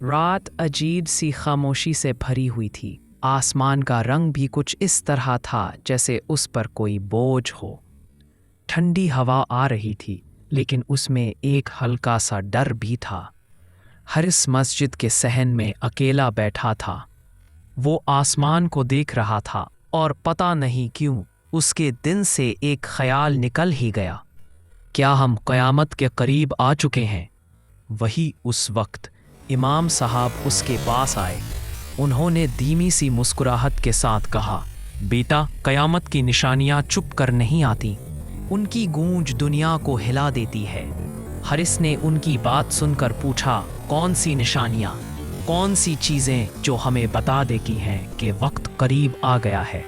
रात अजीब सी खामोशी से भरी हुई थी। आसमान का रंग भी कुछ इस तरह था जैसे उस पर कोई बोझ हो। ठंडी हवा आ रही थी, लेकिन उसमें एक हल्का सा डर भी था। हारिस मस्जिद के सहन में अकेला बैठा था। वो आसमान को देख रहा था और पता नहीं क्यों उसके दिल से एक ख्याल निकल ही गया। क्या हम क़यामत के करीब आ चुके हैं? वही उस वक्त इमाम साहब उसके पास आए। उन्होंने धीमी सी मुस्कुराहट के साथ कहा, बेटा, क़यामत की निशानियां चुप कर नहीं आती, उनकी गूंज दुनिया को हिला देती है। हारिस ने उनकी बात सुनकर पूछा, कौन सी निशानियां, कौन सी चीज़ें जो हमें बता देती हैं कि वक्त करीब आ गया है?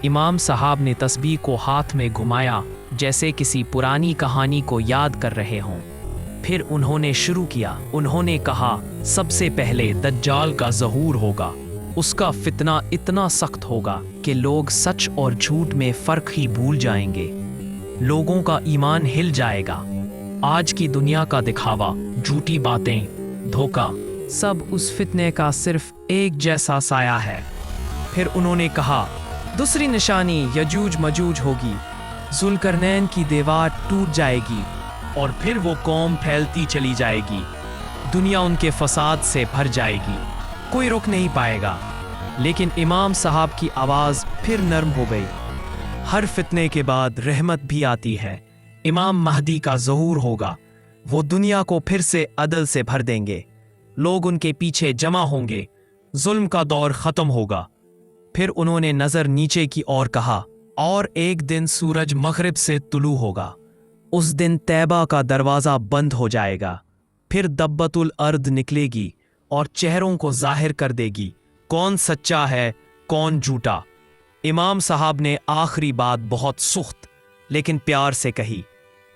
इमाम साहब ने तस्बीह को हाथ में घुमाया, जैसे किसी पुरानी कहानी को याद कर रहे हों। फिर उन्होंने शुरू किया। उन्होंने कहा, सबसे पहले दज्जाल का ज़हूर होगा। उसका फितना इतना सख्त होगा कि लोग सच और झूठ में फ़र्क ही भूल जाएंगे। लोगों का ईमान हिल जाएगा। आज की दुनिया का दिखावा, झूठी बातें, धोखा, सब उस फितने का सिर्फ एक जैसा साया है। फिर उन्होंने कहा, दूसरी निशानी यजूज मजूज होगी। जुल्करनैन की दीवार टूट जाएगी और फिर वो कौम फैलती चली जाएगी। दुनिया उनके फसाद से भर जाएगी, कोई रोक नहीं पाएगा। लेकिन इमाम साहब की आवाज़ फिर नरम हो गई। हर फितने के बाद रहमत भी आती है। इमाम महदी का ज़हूर होगा। वो दुनिया को फिर से अदल से भर देंगे। लोग उनके पीछे जमा होंगे। जुल्म का दौर ख़त्म होगा। फिर उन्होंने नज़र नीचे की ओर कहा, और एक दिन सूरज मग़रिब से तुलू होगा। उस दिन तैबा का दरवाज़ा बंद हो जाएगा। फिर दब्बतुल अर्द निकलेगी और चेहरों को जाहिर कर देगी, कौन सच्चा है कौन झूठा। इमाम साहब ने आखिरी बात बहुत सुख्त लेकिन प्यार से कही,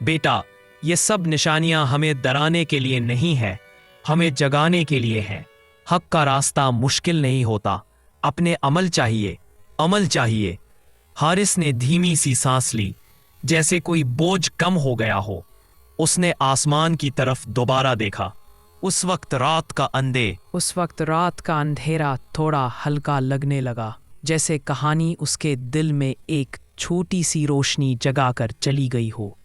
बेटा, ये सब निशानियां हमें डराने के लिए नहीं है, हमें जगाने के लिए हैं। हक का रास्ता मुश्किल नहीं होता, अपने अमल चाहिए, अमल चाहिए। हारिस ने धीमी सी सांस ली, जैसे कोई बोझ कम हो गया हो। उसने आसमान की तरफ दोबारा देखा। उस वक्त रात का अंधेरा थोड़ा हल्का लगने लगा, जैसे कहानी उसके दिल में एक छोटी सी रोशनी जगाकर चली गई हो।